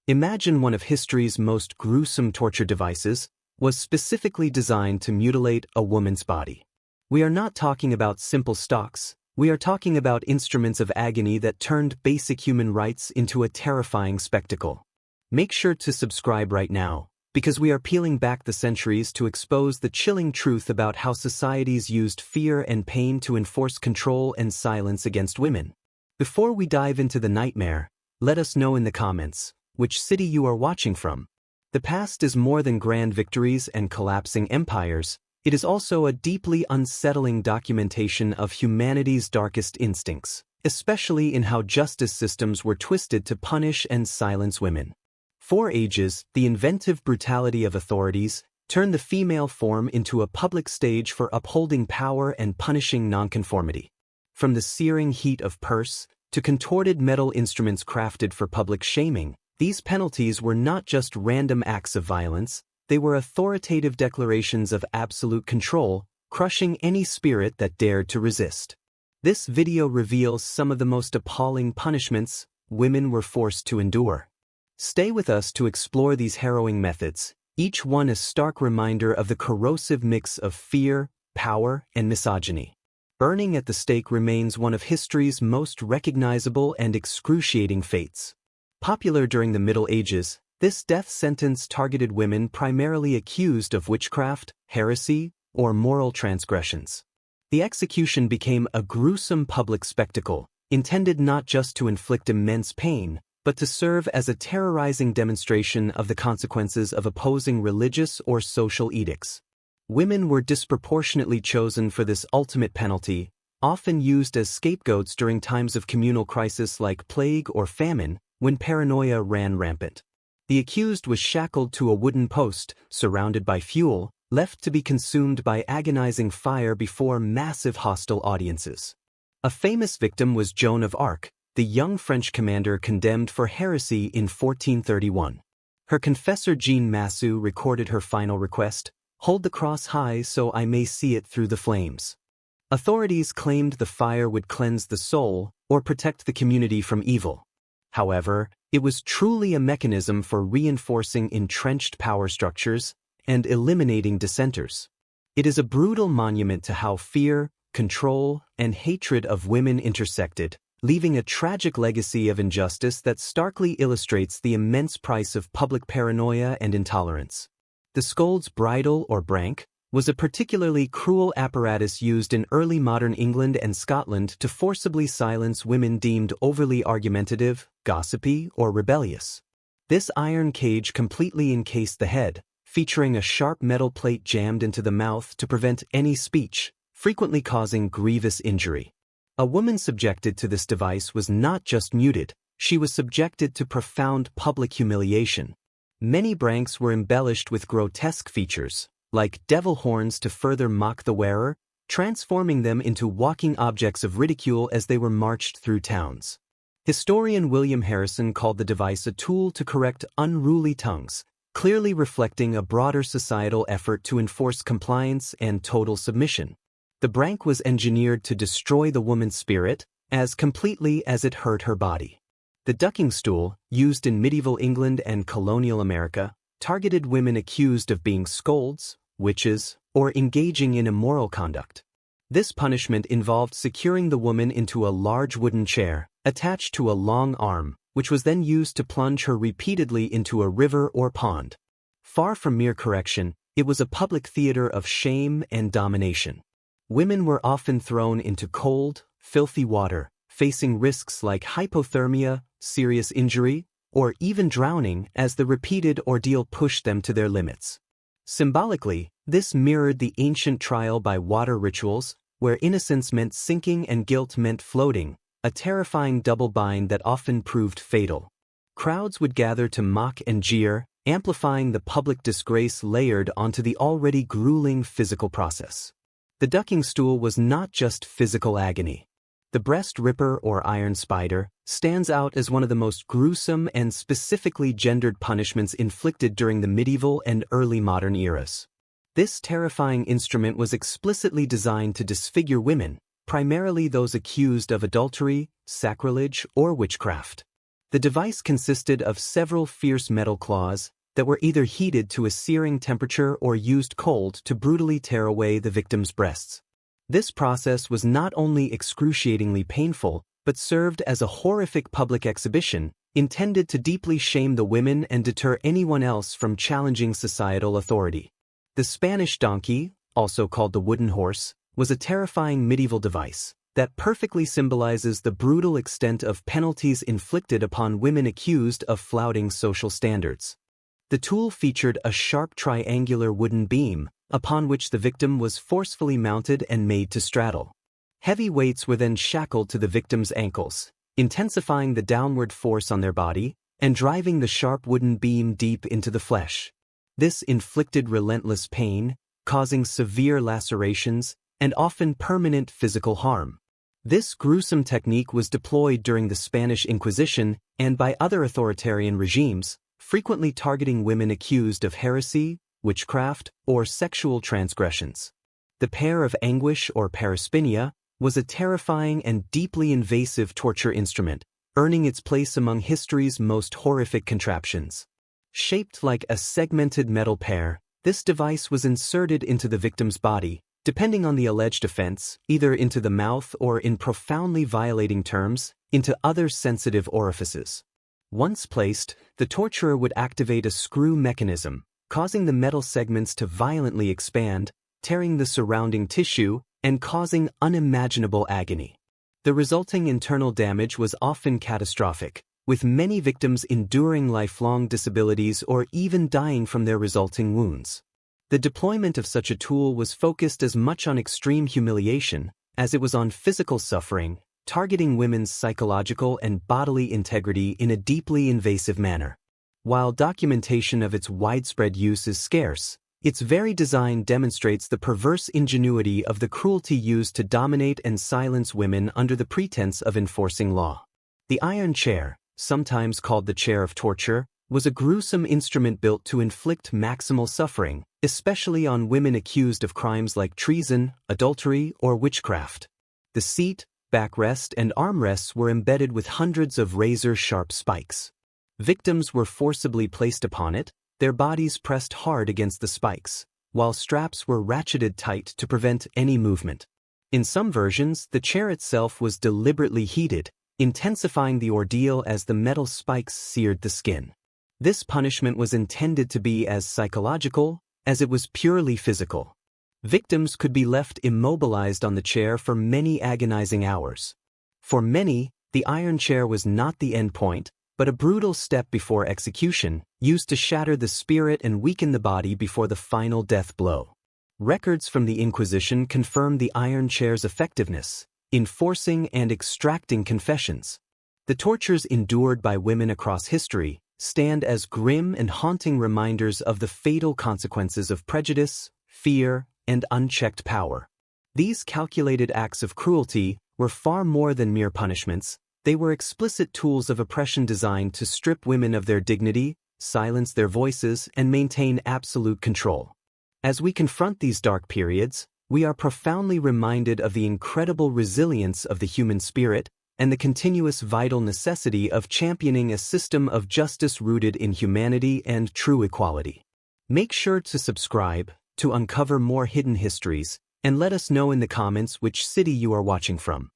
Imagine one of history's most gruesome torture devices was specifically designed to mutilate a woman's body. We are not talking about simple stocks. We are talking about instruments of agony that turned basic human rights into a terrifying spectacle. Make sure to subscribe right now, because we are peeling back the centuries to expose the chilling truth about how societies used fear and pain to enforce control and silence against women. Before we dive into the nightmare, let us know in the comments which city you are watching from. The past is more than grand victories and collapsing empires. It is also a deeply unsettling documentation of humanity's darkest instincts, especially in how justice systems were twisted to punish and silence women. For ages, the inventive brutality of authorities turned the female form into a public stage for upholding power and punishing nonconformity. From the searing heat of purse to contorted metal instruments crafted for public shaming, these penalties were not just random acts of violence, they were authoritative declarations of absolute control, crushing any spirit that dared to resist. This video reveals some of the most appalling punishments women were forced to endure. Stay with us to explore these harrowing methods, each one a stark reminder of the corrosive mix of fear, power, and misogyny. Burning at the stake remains one of history's most recognizable and excruciating fates. Popular during the Middle Ages, this death sentence targeted women primarily accused of witchcraft, heresy, or moral transgressions. The execution became a gruesome public spectacle, intended not just to inflict immense pain, but to serve as a terrorizing demonstration of the consequences of opposing religious or social edicts. Women were disproportionately chosen for this ultimate penalty, often used as scapegoats during times of communal crisis like plague or famine, when paranoia ran rampant. The accused was shackled to a wooden post, surrounded by fuel, left to be consumed by agonizing fire before massive hostile audiences. A famous victim was Joan of Arc, the young French commander condemned for heresy in 1431. Her confessor Jean Massue recorded her final request, "Hold the cross high so I may see it through the flames." Authorities claimed the fire would cleanse the soul or protect the community from evil. However, it was truly a mechanism for reinforcing entrenched power structures and eliminating dissenters. It is a brutal monument to how fear, control, and hatred of women intersected, leaving a tragic legacy of injustice that starkly illustrates the immense price of public paranoia and intolerance. The scold's bridle or brank was a particularly cruel apparatus used in early modern England and Scotland to forcibly silence women deemed overly argumentative, gossipy, or rebellious. This iron cage completely encased the head, featuring a sharp metal plate jammed into the mouth to prevent any speech, frequently causing grievous injury. A woman subjected to this device was not just muted, she was subjected to profound public humiliation. Many branks were embellished with grotesque features, like devil horns to further mock the wearer, transforming them into walking objects of ridicule as they were marched through towns. Historian William Harrison called the device a tool to correct unruly tongues, clearly reflecting a broader societal effort to enforce compliance and total submission. The brank was engineered to destroy the woman's spirit as completely as it hurt her body. The ducking stool, used in medieval England and colonial America, targeted women accused of being scolds, witches, or engaging in immoral conduct. This punishment involved securing the woman into a large wooden chair, attached to a long arm, which was then used to plunge her repeatedly into a river or pond. Far from mere correction, it was a public theater of shame and domination. Women were often thrown into cold, filthy water, facing risks like hypothermia, serious injury, or even drowning as the repeated ordeal pushed them to their limits. Symbolically, this mirrored the ancient trial by water rituals, where innocence meant sinking and guilt meant floating, a terrifying double bind that often proved fatal. Crowds would gather to mock and jeer, amplifying the public disgrace layered onto the already grueling physical process. The ducking stool was not just physical agony. The breast ripper or iron spider stands out as one of the most gruesome and specifically gendered punishments inflicted during the medieval and early modern eras. This terrifying instrument was explicitly designed to disfigure women, primarily those accused of adultery, sacrilege, or witchcraft. The device consisted of several fierce metal claws that were either heated to a searing temperature or used cold to brutally tear away the victim's breasts. This process was not only excruciatingly painful, but served as a horrific public exhibition, intended to deeply shame the women and deter anyone else from challenging societal authority. The Spanish donkey, also called the wooden horse, was a terrifying medieval device that perfectly symbolizes the brutal extent of penalties inflicted upon women accused of flouting social standards. The tool featured a sharp triangular wooden beam, upon which the victim was forcefully mounted and made to straddle. Heavy weights were then shackled to the victim's ankles, intensifying the downward force on their body and driving the sharp wooden beam deep into the flesh. This inflicted relentless pain, causing severe lacerations and often permanent physical harm. This gruesome technique was deployed during the Spanish Inquisition and by other authoritarian regimes, frequently targeting women accused of heresy, witchcraft, or sexual transgressions. The Pear of Anguish or paraspinia was a terrifying and deeply invasive torture instrument, earning its place among history's most horrific contraptions. Shaped like a segmented metal pear, this device was inserted into the victim's body, depending on the alleged offense, either into the mouth or, in profoundly violating terms, into other sensitive orifices. Once placed, the torturer would activate a screw mechanism, causing the metal segments to violently expand, tearing the surrounding tissue, and causing unimaginable agony. The resulting internal damage was often catastrophic, with many victims enduring lifelong disabilities or even dying from their resulting wounds. The deployment of such a tool was focused as much on extreme humiliation as it was on physical suffering, targeting women's psychological and bodily integrity in a deeply invasive manner. While documentation of its widespread use is scarce, its very design demonstrates the perverse ingenuity of the cruelty used to dominate and silence women under the pretense of enforcing law. The iron chair, sometimes called the chair of torture, was a gruesome instrument built to inflict maximal suffering, especially on women accused of crimes like treason, adultery, or witchcraft. The seat, backrest, and armrests were embedded with hundreds of razor-sharp spikes. Victims were forcibly placed upon it, their bodies pressed hard against the spikes, while straps were ratcheted tight to prevent any movement. In some versions, the chair itself was deliberately heated, intensifying the ordeal as the metal spikes seared the skin. This punishment was intended to be as psychological as it was purely physical. Victims could be left immobilized on the chair for many agonizing hours. For many, the iron chair was not the end point, but a brutal step before execution, used to shatter the spirit and weaken the body before the final death blow. Records from the Inquisition confirm the iron chair's effectiveness in forcing and extracting confessions. The tortures endured by women across history stand as grim and haunting reminders of the fatal consequences of prejudice, fear, and unchecked power. These calculated acts of cruelty were far more than mere punishments. They were explicit tools of oppression designed to strip women of their dignity, silence their voices, and maintain absolute control. As we confront these dark periods, we are profoundly reminded of the incredible resilience of the human spirit and the continuous vital necessity of championing a system of justice rooted in humanity and true equality. Make sure to subscribe to uncover more hidden histories, and let us know in the comments which city you are watching from.